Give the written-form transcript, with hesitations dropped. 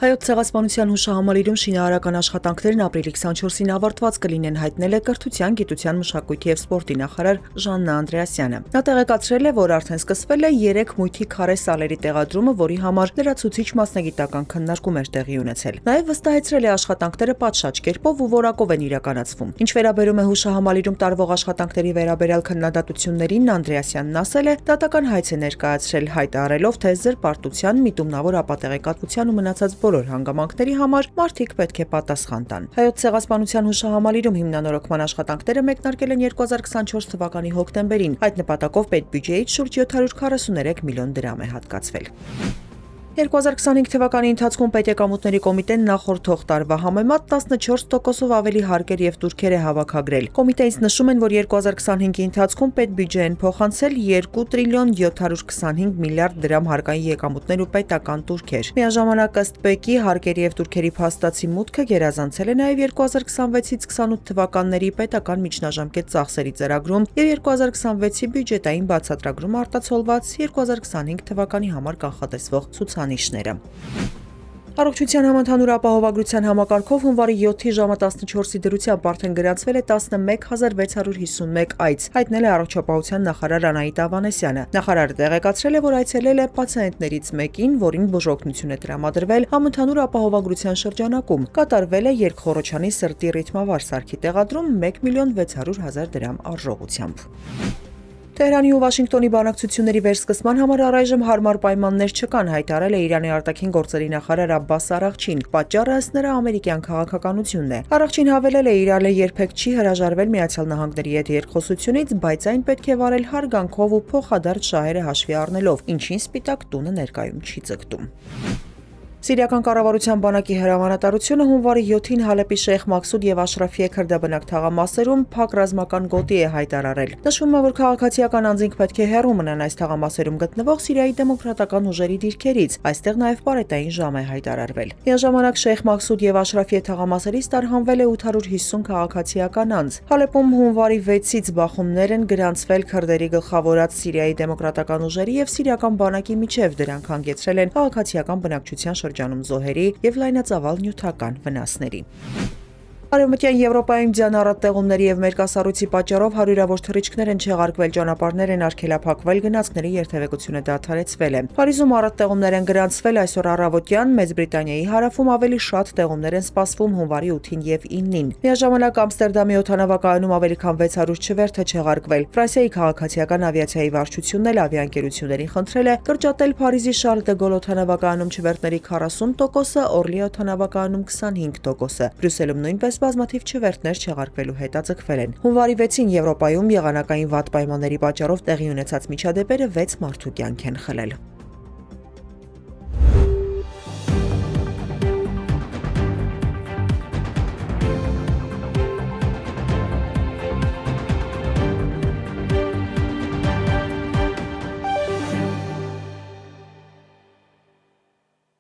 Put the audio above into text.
Հայոց ցեղասպանության հուշահամալիրում շինարարական աշխատանքներն ապրիլի 24-ին ավարտված կլինեն, հայտնել է Կրթության, գիտության, մշակույթի եւ սպորտի նախարար Ժաննա Անդրեասյանը։ Նա տեղեկացրել է, որ արդեն սկսվել է 3 մույթի քարե սալերի տեղադրումը, որի համար լրացուցիչ մասնագիտական քննարկում էր տեղի ունեցել։ Նաեւ վստահեցրել է աշխատանքները պատշաճ կերպով ու որակով են իրականացվում։ Ինչ վերաբերում է հուշահամալիրում տարվող աշխատանքների վերաբերյալ քննադատություններին, Անդրեասյանն ասել է, դատական հայց է ներկայացրել, հայտարարելով, թե զրպարտության, միտումնավոր ապատեղեկատվության ու մնացած բոլոր հանգամանքների համար մարդիկ պետք է պատասխան տան։ Հայոց ցեղասպանության հուշահամալիրում հիմնանորոգման աշխատանքները մեկնարկել են 2024 թվականի հոկտեմբերին։ Այդ նպատակով պետբյուջեից շուրջ 743 միլիոն դրամ է հատկացվել։ 2025 թվականի ընթացքում պետեկամուտների կոմիտեն նախորդող տարվա համեմատ 14%-ով ավելի հարկեր եւ տուրքեր է հավաքագրել։ Կոմիտեից նշում են, որ 2025-ի ընթացքում պետբյուջեն փոխանցել 2 տրիլիոն 725 միլիարդ դրամ հարկային եկամուտներ ու պետական տուրքեր։ Միաժամանակ ըստ ՊԵԿ-ի հարկերի եւ տուրքերի փաստացի մուտքը գերազանցել է նաեւ 2026-ից 28 թվականների պետական միջնաժամկետ ծախսերի ծրագրում եւ 2026-ի բյուջետային բացատրագրում արտացոլված 2025 թվականի համար կանխատեսվող ցուցանիշները։ Առողջության համընդհանուր ապահովագրության համակարգով հունվարի 7-ի ժամը 14-ի դրությամբ արդեն գրանցվել է 11651 այց, հայտնել է առողջապահության նախարար Անահիտ Ավանեսյանը։ Նախարարը տեղեկացրել է, որ այցելել է պացիենտներից մեկին, որին բուժօգնություն է տրամադրվել համընդհանուր ապահովագրության շրջանակում։ Կատարվել է երկխոռոչանի սրտի ռիթմավար սարքի տեղադրում 1 միլիոն 600 հազար դրամ արժողությամբ։ Թեհրանի ու Վաշինգտոնի բանակցությունների վերսկսման համար առայժմ հարմար պայմաններ չկան, հայտարարել է Իրանի արտաքին գործերի նախարար Աբբաս Արաղչին։ Պատճառը ըստ նրա ամերիկյան քաղաքականությունն է։ Արաղչին հավելել է, Իրանը երբեք չի հրաժարվել Միացյալ Նահանգների հետ երկխոսությունից, բայց այն պետք է վարել հարգանքով ու փոխադարձ շահերը հաշվի առնելով, ինչին Սպիտակ տունը ներկայում չի ձգտում։ Սիրիական կառավարության բանակի հրամանատարությունը հունվարի 7-ին Հալեպի Շեյխ Մաքսուդ եւ Աշրաֆիե քրդաբնակ թաղամասերում փակ ռազմական գոտի է հայտարարել։ Նշվում է, որ քաղաքացիական անձինք պետք է հեռու մնան այս թաղամասերում գտնվող Սիրիայի դեմոկրատական ուժերի դիրքերից։ Այստեղ նաեւ պարետային ժամ է հայտարարվել։ Միաժամանակ Շեյխ Մաքսուդ եւ Աշրաֆիե թաղամասերից տարհանվել է 850 քաղաքացիական անձ։ Հալեպում հունվարի 6-ից բախումներ են գրանցվել քրդերի գլխավորած Սիրիայի դեմոկրատական ուժերի եւ սիրիական բանակի միջև, դրանք հանգեցրել են քաղաքացիական բնակչության շրջանում զոհերի եւ լայնածավալ նյութական վնասների։ Արևմտյան Եվրոպայում ձյան առատտեղումների եւ մերկասառույցի պատճառով հարյուրավոր թռիչքներ են չեղարկվել, ճանապարհներ են արգելափակվել, գնացքների երթևեկությունը դադարեցվել է։ Փարիզում առատտեղումներ են գրանցվել այսօր առավոտյան, Մեծ Բրիտանիայի հարավում ավելի շատ տեղումներ են սպասվում հունվարի 8-ին եւ 9-ին։ Միաժամանակ Ամստերդամի օդանավակայանում ավելի քան 600 չվերթ է չեղարկվել։ Ֆրանսիայի քաղաքացիական ավիացիայի վարչությունն էլ ավիաընկերություններին խնդրել է կրճատել Փարիզի Շարլ դե Գոլ օդանավակայանում չվերթների 40%-ը, Օրլի օդանավակայանում 25%-ը։ Բրյուսելում նույնպես բազմաթիվ չվերթներ չեղարկվելու հետաձգվել են։ Հունվարի 6-ին Եվրոպայում եղանակային վատ պայմանների պատճառով տեղի ունեցած միջադեպերը 6 մարդու կյանք են խլել։